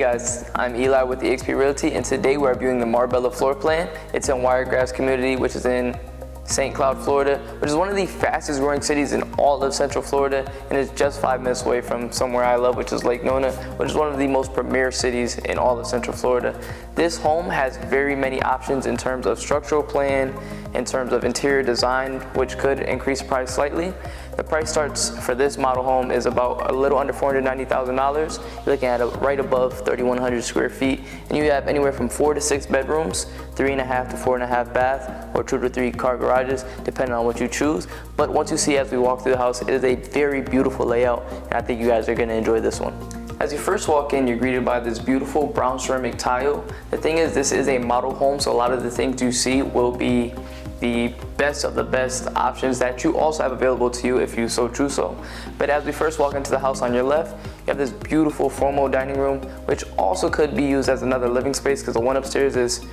guys, I'm Eli with eXp Realty, and today we're viewing the Marbella floor plan. It's in Wiregrass community, which is in St. Cloud, Florida, which is one of the fastest growing cities in all of Central Florida, and it's just 5 minutes away from somewhere I love, which is Lake Nona, which is one of the most premier cities in all of Central Florida. This home has very many options in terms of structural plan, in terms of interior design, which could increase price slightly. The price starts for this model home is about a little under $490,000. You're looking at right above 3,100 square feet, and you have anywhere from 4 to 6 bedrooms, 3.5 to 4.5 bath, or 2 to 3 car garages, depending on what you choose. But once you see as we walk through the house, it is a very beautiful layout, and I think you guys are going to enjoy this one. As you first walk in, you're greeted by this beautiful brown ceramic tile. The thing is, this is a model home, so a lot of the things you see will be the best of the best options that you also have available to you if you so choose so. But as we first walk into the house on your left, you have this beautiful formal dining room, which also could be used as another living space because the one upstairs is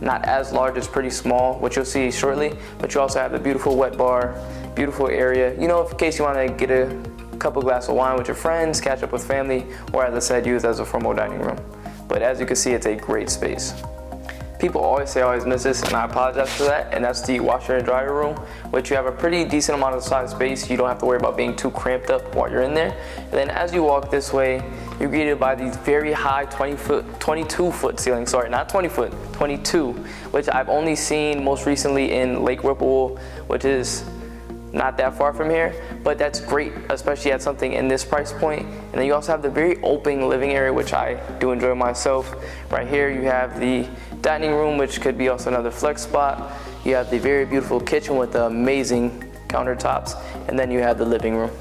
not as large, it's pretty small, which you'll see shortly. But you also have the beautiful wet bar, beautiful area, you know, in case you want to get a couple glass of wine with your friends, catch up with family, or as I said, use as a formal dining room. But as you can see, it's a great space. People always say I always miss this, and I apologize for that, and that's the washer and dryer room, which you have a pretty decent amount of size space. You don't have to worry about being too cramped up while you're in there. And then as you walk this way, you're greeted by these very high 22 foot ceilings, sorry, not 20 foot, 22, which I've only seen most recently in Lake Whipple, which is not that far from here, but that's great, especially at something in this price point. And then you also have the very open living area, which I do enjoy myself. Right here you have the dining room, which could be also another flex spot. You have the very beautiful kitchen with the amazing countertops, and then you have the living room.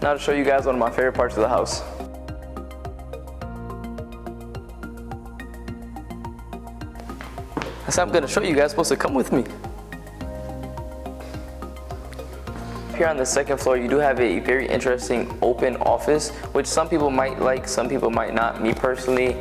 Now to show you guys one of my favorite parts of the house. That's what I'm gonna show you guys, supposed to come with me. Here on the second floor, you do have a very interesting open office, which some people might like, some people might not. Me personally,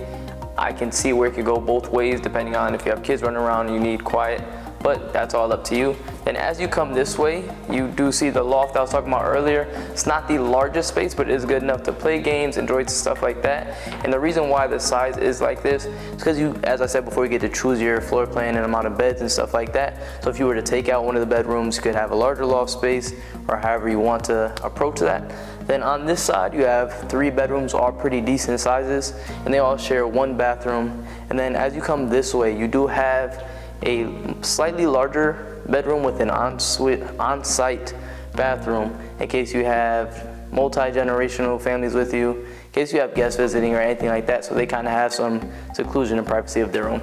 I can see where it could go both ways depending on if you have kids running around and you need quiet, but that's all up to you. And as you come this way, you do see the loft I was talking about earlier. It's not the largest space, but it is good enough to play games, enjoy stuff like that. And the reason why the size is like this is because you, as I said before, you get to choose your floor plan and amount of beds and stuff like that. So if you were to take out one of the bedrooms, you could have a larger loft space or however you want to approach that. Then on this side, you have 3 bedrooms, all pretty decent sizes, and they all share 1 bathroom. And then as you come this way, you do have a slightly larger bedroom with an on-site bathroom in case you have multi-generational families with you, in case you have guests visiting or anything like that, so they kind of have some seclusion and privacy of their own.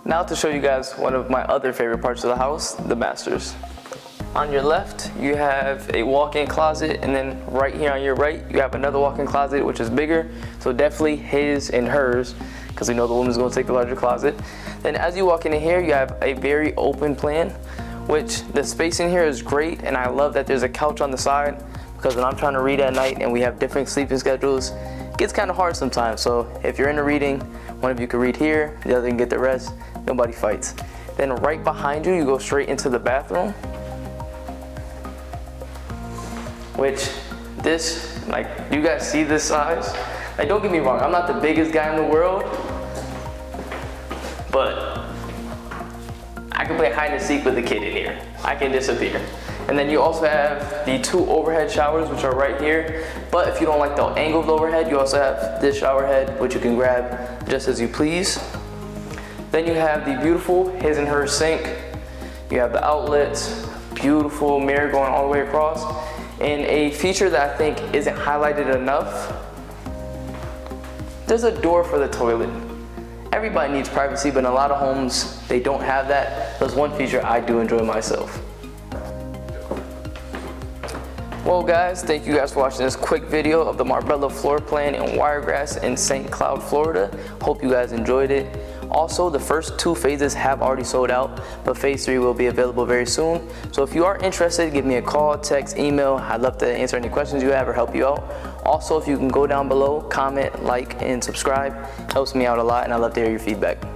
Now to show you guys one of my other favorite parts of the house, the masters. On your left, you have a walk-in closet, and then right here on your right, you have another walk-in closet, which is bigger, so definitely his and hers, because we know the woman's going to take the larger closet. Then as you walk in here, you have a very open plan, which the space in here is great, and I love that there's a couch on the side, because when I'm trying to read at night and we have different sleeping schedules, it gets kind of hard sometimes. So if you're into reading, one of you can read here, the other can get the rest, nobody fights. Then right behind you, you go straight into the bathroom, which this, like, you guys see this size? Like, don't get me wrong, I'm not the biggest guy in the world, but I can play hide and seek with the kid in here. I can disappear. And then you also have the 2 overhead showers, which are right here. But if you don't like the angle of the overhead, you also have this shower head, which you can grab just as you please. Then you have the beautiful his and her sink. You have the outlets, beautiful mirror going all the way across. And a feature that I think isn't highlighted enough, there's a door for the toilet. Everybody needs privacy, but in a lot of homes, they don't have that. That's one feature I do enjoy myself. Well guys, thank you guys for watching this quick video of the Marbella floor plan in Wiregrass in St. Cloud, Florida. Hope you guys enjoyed it. Also, the first 2 phases have already sold out, but phase 3 will be available very soon. So if you are interested, give me a call, text, email. I'd love to answer any questions you have or help you out. Also, if you can go down below, comment, like, and subscribe, helps me out a lot, and I'd love to hear your feedback.